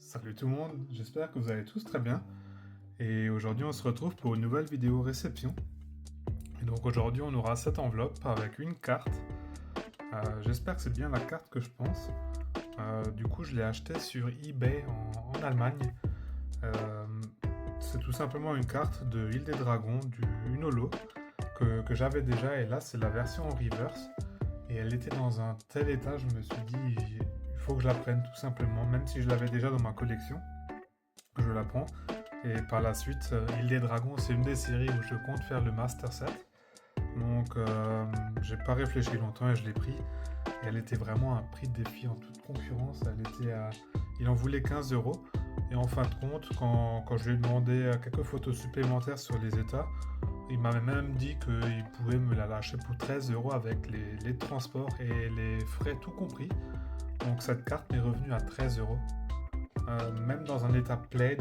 Salut tout le monde, j'espère que vous allez tous très bien. Et aujourd'hui on se retrouve pour une nouvelle vidéo réception. Et donc aujourd'hui on aura cette enveloppe avec une carte. J'espère que c'est bien la carte que je pense. Du coup je l'ai achetée sur eBay en Allemagne. Euh, c'est tout simplement une carte de Île des Dragons, une holo que j'avais déjà. Et là c'est la version en reverse. Et elle était dans un tel état, je me suis dit il faut que je la prenne tout simplement. Même si je l'avais déjà dans ma collection, je la prends. Et par la suite, Île des Dragons, c'est une des séries où je compte faire le Master Set. Donc, j'ai pas réfléchi longtemps et je l'ai pris. Et elle était vraiment un prix de défi en toute concurrence. Il en voulait 15 euros. Et en fin de compte, quand je lui ai demandé quelques photos supplémentaires sur les états, il m'avait même dit qu'il pouvait me la lâcher pour 13 euros avec les transports et les frais tout compris. Donc cette carte m'est revenue à 13 euros. Même dans un état plain,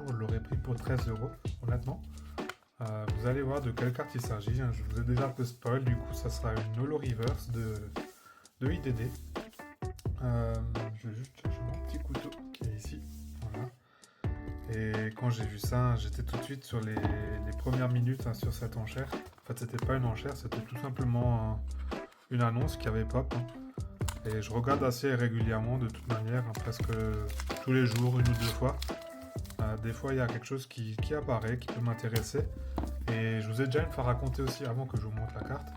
je l'aurais pris pour 13 euros, honnêtement. Vous allez voir de quelle carte il s'agit, hein. Je vous ai déjà un peu spoil, du coup ça sera une holo reverse de IDD. Euh, je vais juste chercher mon petit couteau qui est ici. Voilà. Et quand j'ai vu ça, j'étais tout de suite sur les premières minutes, hein, sur cette enchère. En fait, c'était pas une enchère, c'était tout simplement une annonce qui avait pop, hein. Et je regarde assez régulièrement de toute manière, hein, presque tous les jours, une ou deux fois. Des fois, il y a quelque chose qui apparaît, qui peut m'intéresser. Et je vous ai déjà une fois raconté aussi, avant que je vous montre la carte.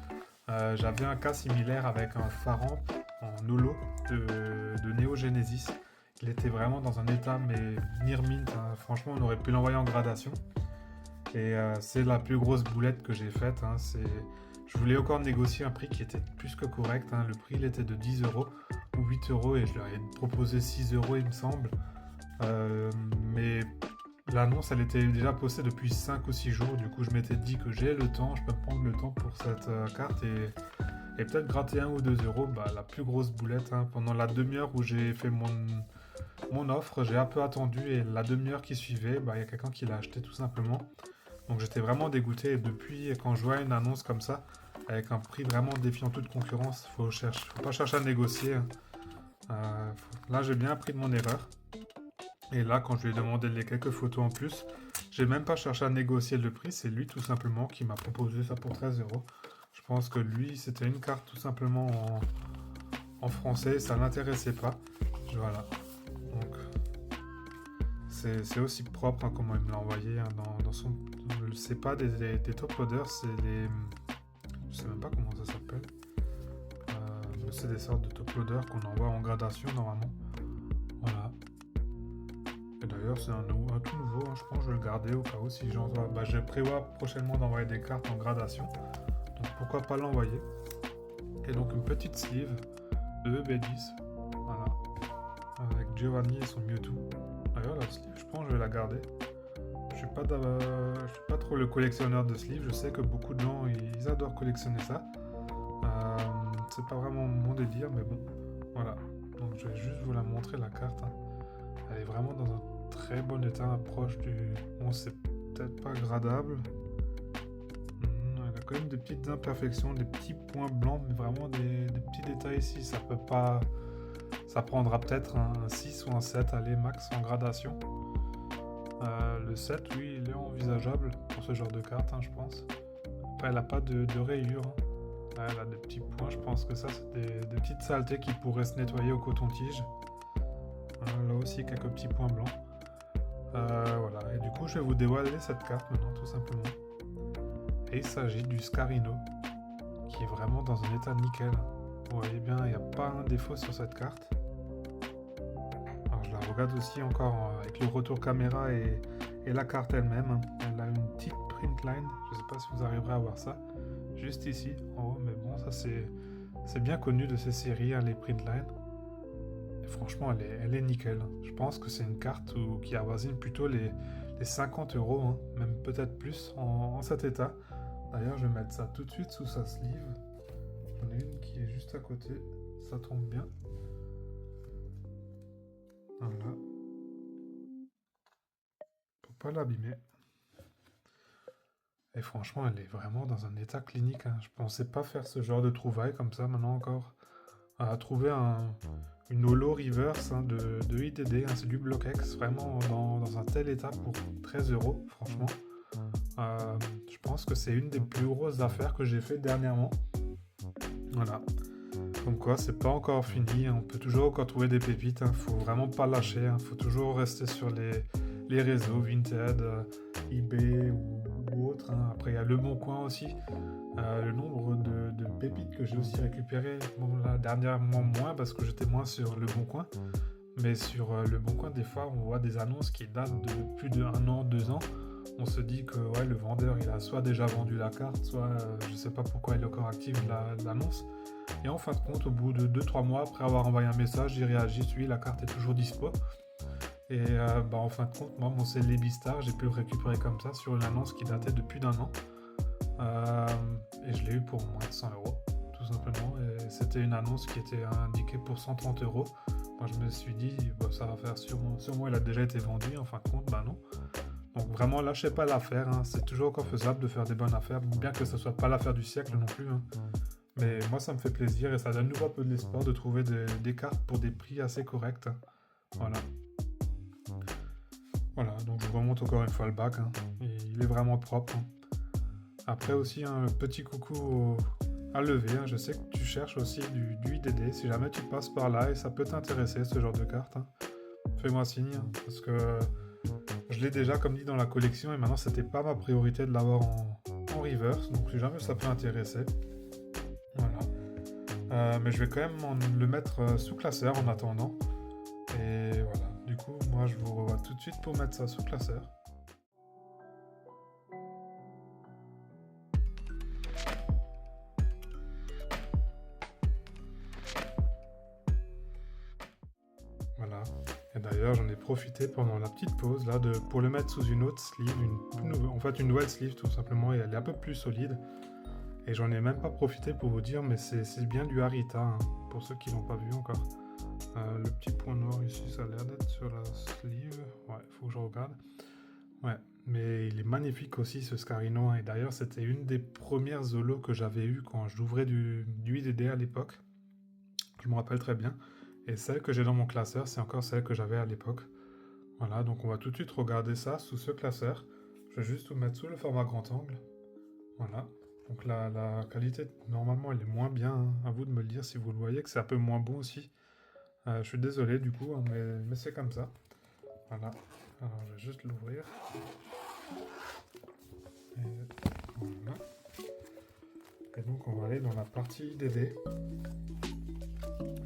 J'avais un cas similaire avec un Pharamp en holo de Neo Genesis. Il était vraiment dans un état, mais near mint, hein. Franchement, on aurait pu l'envoyer en gradation. Et c'est la plus grosse boulette que j'ai faite, hein. Je voulais encore négocier un prix qui était plus que correct, hein. Le prix il était de 10 euros ou 8 euros et je leur ai proposé 6 euros, il me semble. Mais l'annonce, elle était déjà postée depuis 5 ou 6 jours. Du coup, je m'étais dit que j'ai le temps, je peux prendre le temps pour cette carte et peut-être gratter 1 ou 2 euros. Bah, la plus grosse boulette, hein. Pendant la demi-heure où j'ai fait mon offre, j'ai un peu attendu et la demi-heure qui suivait, bah, il y a quelqu'un qui l'a acheté tout simplement. Donc j'étais vraiment dégoûté. Et depuis, quand je vois une annonce comme ça, avec un prix vraiment défiant toute concurrence, faut pas chercher à négocier, hein. Là, j'ai bien appris de mon erreur. Et là, quand je lui ai demandé les quelques photos en plus, j'ai même pas cherché à négocier le prix, c'est lui tout simplement qui m'a proposé ça pour 13 euros. Je pense que lui, c'était une carte tout simplement en français, ça l'intéressait pas. Voilà. Donc, c'est aussi propre, hein, comment il me l'a envoyé, hein, dans son. C'est pas des top loaders, c'est les. Je sais même pas comment ça s'appelle. Mais c'est des sortes de top loaders qu'on envoie en gradation normalement. Voilà. Et d'ailleurs, c'est un tout nouveau, hein. Je pense que je vais le garder au cas où si j'envoie. Bah, je prévois prochainement d'envoyer des cartes en gradation. Donc pourquoi pas l'envoyer. Et donc une petite sleeve de EB10. Voilà. Avec Giovanni et son Mewtwo. D'ailleurs, la sleeve, je pense que je vais la garder. Je suis pas trop le collectionneur de sleeves. Je sais que beaucoup de gens, ils adorent collectionner ça. C'est pas vraiment mon délire, mais bon. Voilà. Donc je vais juste vous la montrer, la carte, hein. Elle est vraiment dans un très bon état, proche du. Bon, c'est peut-être pas gradable. Elle a quand même des petites imperfections, des petits points blancs, mais vraiment des petits détails ici. Ça peut pas. Ça prendra peut-être un 6 ou un 7, allez, max en gradation. Le 7, oui, il est envisageable pour ce genre de carte, hein, je pense. Après, elle a pas de rayures, hein. Elle a des petits points, je pense que ça, c'est des petites saletés qui pourraient se nettoyer au coton-tige. Là aussi, quelques petits points blancs. Voilà, et du coup, je vais vous dévoiler cette carte maintenant, tout simplement. Et il s'agit du Scarino, qui est vraiment dans un état nickel. Vous voyez bien, il n'y a pas un défaut sur cette carte. Alors, je la regarde aussi encore avec le retour caméra et la carte elle-même. Elle a une petite print line, je ne sais pas si vous arriverez à voir ça, juste ici, en haut, mais bon, ça c'est bien connu de ces séries, hein, les print lines. Et franchement, elle est nickel. Je pense que c'est une carte qui avoisine plutôt les 50 euros, hein, même peut-être plus en cet état. D'ailleurs, je vais mettre ça tout de suite sous sa sleeve. J'en ai une qui est juste à côté, ça tombe bien. Voilà. Pour pas l'abîmer. Et franchement, elle est vraiment dans un état clinique, hein. Je pensais pas faire ce genre de trouvailles comme ça maintenant encore. à trouver une holo reverse de IDD, c'est du BlockX, vraiment dans un tel état pour 13 €, franchement. Je pense que c'est une des plus grosses affaires que j'ai fait dernièrement. Voilà. Comme quoi, c'est pas encore fini, on peut toujours encore trouver des pépites, faut vraiment pas lâcher, faut toujours rester sur les réseaux, Vinted, eBay ou autres. Après, il y a Le Bon Coin aussi. Le nombre de pépites que j'ai aussi récupéré, là, dernièrement moins parce que j'étais moins sur Le Bon Coin. Mais sur Le Bon Coin, des fois, on voit des annonces qui datent de plus de 1 an, 2 ans. On se dit que ouais, le vendeur, il a soit déjà vendu la carte, soit je sais pas pourquoi il est encore actif l'annonce. Et en fin de compte, au bout de 2-3 mois, après avoir envoyé un message, il réagit, oui, la carte est toujours dispo. Et en fin de compte, moi, mon Célébistar, j'ai pu le récupérer comme ça sur une annonce qui datait de plus d'1 an. Et je l'ai eu pour moins de 100 €, tout simplement. Et c'était une annonce qui était indiquée pour 130 €. Moi, je me suis dit, ça va faire sûrement, il a déjà été vendu. En fin de compte, non. Donc vraiment, lâchez pas l'affaire. C'est toujours encore faisable de faire des bonnes affaires, bien que ce soit pas l'affaire du siècle non plus. Mais moi, ça me fait plaisir et ça donne nous un peu de l'espoir de trouver des cartes pour des prix assez corrects. Voilà. Voilà, donc je vous remonte encore une fois le bac. Il est vraiment propre. Après aussi, un petit coucou à lever. Je sais que tu cherches aussi du IDD. Si jamais tu passes par là et ça peut t'intéresser, ce genre de carte, fais-moi signe. Parce que je l'ai déjà, comme dit, dans la collection. Et maintenant, c'était pas ma priorité de l'avoir en reverse. Donc si jamais ça peut intéresser. Voilà. Mais je vais quand même le mettre sous classeur en attendant. Et voilà. Du coup, moi, je vous revois tout de suite pour mettre ça sous classeur. Voilà. Et d'ailleurs, j'en ai profité pendant la petite pause là pour le mettre sous une autre sleeve, une nouvelle sleeve tout simplement, et elle est un peu plus solide. Et j'en ai même pas profité pour vous dire, mais c'est bien du Harita, pour ceux qui l'ont pas vu encore. Le petit point noir ici, ça a l'air d'être sur la sleeve. Ouais, faut que je regarde. Ouais, mais il est magnifique aussi ce Scarino. Et d'ailleurs, c'était une des premières holos que j'avais eues quand j'ouvrais du IDD à l'époque. Je me rappelle très bien. Et celle que j'ai dans mon classeur, c'est encore celle que j'avais à l'époque. Voilà, donc on va tout de suite regarder ça sous ce classeur. Je vais juste vous mettre sous le format grand angle. Voilà. Donc la qualité, normalement, elle est moins bien. À vous de me le dire si vous le voyez, que c'est un peu moins bon aussi. Je suis désolé du coup, mais c'est comme ça. Voilà. Alors je vais juste l'ouvrir. Voilà. Et donc on va aller dans la partie IDD.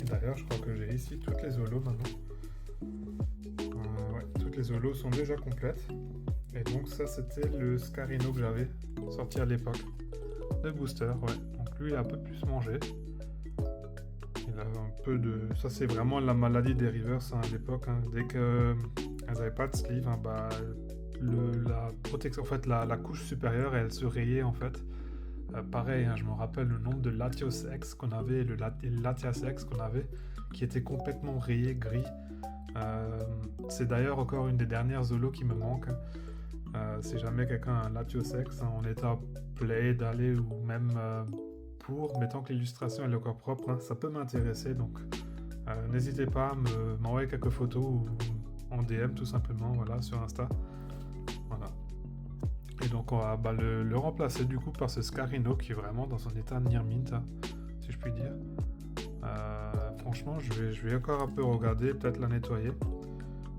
Et d'ailleurs, je crois que j'ai ici toutes les holos maintenant. Ouais, toutes les holos sont déjà complètes. Et donc ça, c'était le Scarino que j'avais sorti à l'époque. Le booster, ouais. Donc lui, il a un peu plus mangé. Il a un peu de... Ça, c'est vraiment la maladie des reverse à l'époque. Dès qu'elles n'avaient pas de sleeve, la protection, en fait, la couche supérieure, elle se rayait en fait. Pareil, je me rappelle le nombre de Latios X qu'on avait et le Latias X qu'on avait, qui était complètement rayé gris. C'est d'ailleurs encore une des dernières holos qui me manque. Si jamais quelqu'un a un Latios X en état play, d'aller ou même pour, mettant que l'illustration est encore propre, ça peut m'intéresser. Donc n'hésitez pas à m'envoyer quelques photos ou en DM tout simplement, voilà, sur Insta. Voilà. Et donc on va le remplacer du coup par ce Scarino qui est vraiment dans son état near mint, si je puis dire. Franchement, je vais encore un peu regarder, peut-être la nettoyer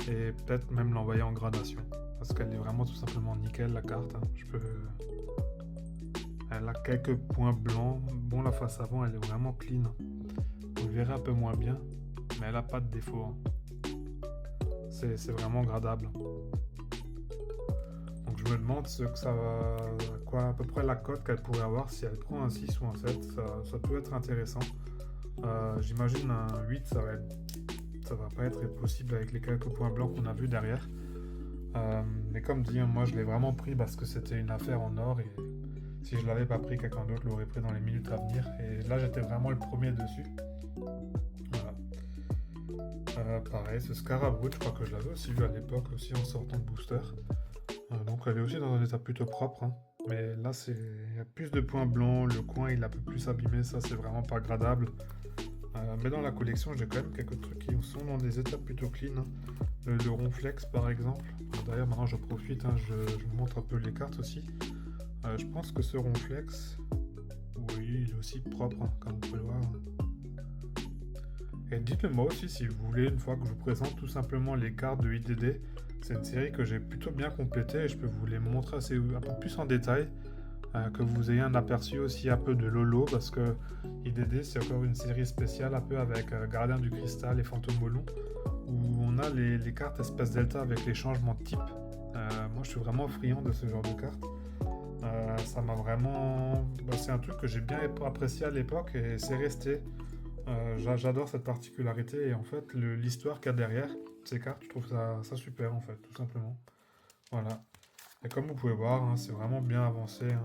et peut-être même l'envoyer en gradation parce qu'elle est vraiment tout simplement nickel la carte. Elle a quelques points blancs. Bon, la face avant elle est vraiment clean. Vous le verrez un peu moins bien, mais elle a pas de défaut. C'est vraiment gradable. Donc je me demande ce que ça va, quoi à peu près la cote qu'elle pourrait avoir si elle prend un 6 ou un 7, ça peut être intéressant. J'imagine un 8 ça va pas être possible avec les quelques points blancs qu'on a vu derrière. Mais comme dit, moi je l'ai vraiment pris parce que c'était une affaire en or et si je l'avais pas pris, quelqu'un d'autre l'aurait pris dans les minutes à venir. Et là j'étais vraiment le premier dessus. Voilà. Pareil, ce Scarabrood, je crois que je l'avais aussi vu à l'époque aussi en sortant de booster. Donc elle est aussi dans un état plutôt propre. Mais là il y a plus de points blancs, le coin il est un peu plus abîmé, ça c'est vraiment pas gradable. Mais dans la collection, j'ai quand même quelques trucs qui sont dans des états plutôt clean, hein. Le Ronflex par exemple. D'ailleurs, maintenant je profite, hein, je vous montre un peu les cartes aussi. Je pense que ce Ronflex, oui, il est aussi propre, hein, comme vous pouvez le voir. Et dites-le moi aussi si vous voulez, une fois que je vous présente tout simplement les cartes de IDD. C'est une série que j'ai plutôt bien complétée et je peux vous les montrer un peu plus en détail. Que vous ayez un aperçu aussi un peu de Lolo, parce que IDD c'est encore une série spéciale un peu avec Gardien du Cristal et Fantôme Molon, où on a les cartes Espace Delta avec les changements de type. Moi je suis vraiment friand de ce genre de cartes. Ça m'a vraiment... c'est un truc que j'ai bien apprécié à l'époque et c'est resté. J'adore cette particularité et en fait l'histoire qu'il y a derrière ces cartes, je trouve ça super en fait, tout simplement. Voilà. Et comme vous pouvez voir, hein, c'est vraiment bien avancé, hein.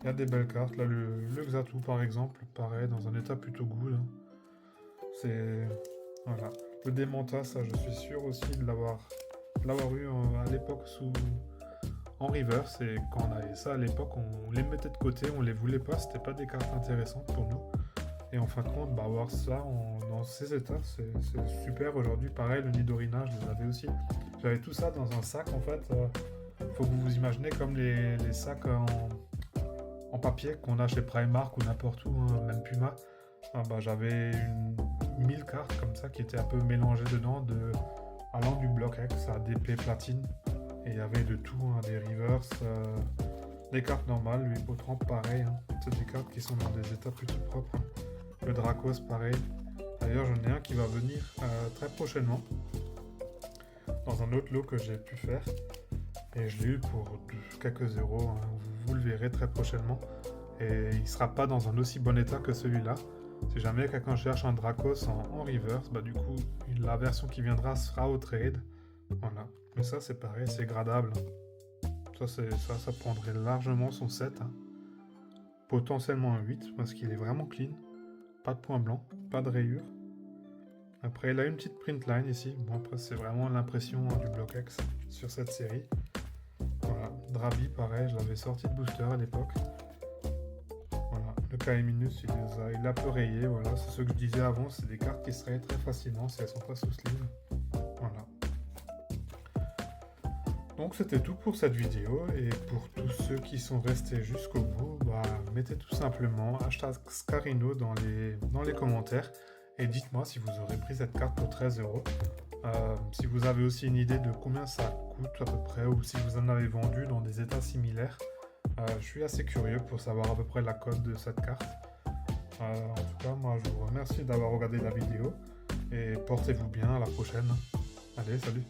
Il y a des belles cartes. Là, le Xatu, par exemple, paraît dans un état plutôt good, hein. C'est... Voilà. Le Démenta, ça, je suis sûr aussi de l'avoir eu à l'époque en reverse. Et quand on avait ça à l'époque, on les mettait de côté, on les voulait pas. C'était pas des cartes intéressantes pour nous. Et en fin de compte, avoir ça dans ces états, c'est super. Aujourd'hui, pareil, le Nidorina, je les avais aussi. J'avais tout ça dans un sac, en fait. Faut que vous vous imaginez comme les sacs en papier qu'on a chez Primark ou n'importe où, hein, même Puma. J'avais 1000 cartes comme ça qui étaient un peu mélangées dedans, allant du Block X à DP Platine. Et il y avait de tout, hein, des reverse, des cartes normales, le Hippotramp pareil, hein. C'est des cartes qui sont dans des états plutôt propres, hein. Le Dracos pareil. D'ailleurs j'en ai un qui va venir très prochainement dans un autre lot que j'ai pu faire. Et je l'ai eu pour quelques euros, hein. Vous le verrez très prochainement. Et il ne sera pas dans un aussi bon état que celui-là. Si jamais quelqu'un cherche un Dracos en reverse, du coup, la version qui viendra sera au trade. Voilà. Mais ça, c'est pareil, c'est gradable. Ça prendrait largement son 7, hein. Potentiellement un 8, parce qu'il est vraiment clean. Pas de point blanc, pas de rayures. Après, il a une petite print line ici. Bon, après, c'est vraiment l'impression, hein, du Block X sur cette série. Voilà, Drabi, pareil, je l'avais sorti de booster à l'époque. Voilà, le KM-, il a peu rayé, voilà, c'est ce que je disais avant, c'est des cartes qui se rayent très facilement si elles sont pas sous sleeve. Voilà. Donc c'était tout pour cette vidéo, et pour tous ceux qui sont restés jusqu'au bout, mettez tout simplement #Scarino dans les commentaires, et dites-moi si vous aurez pris cette carte pour 13 euros. Si vous avez aussi une idée de combien ça coûte à peu près, ou si vous en avez vendu dans des états similaires, je suis assez curieux pour savoir à peu près la cote de cette carte. En tout cas, moi je vous remercie d'avoir regardé la vidéo et portez-vous bien, à la prochaine. Allez, salut!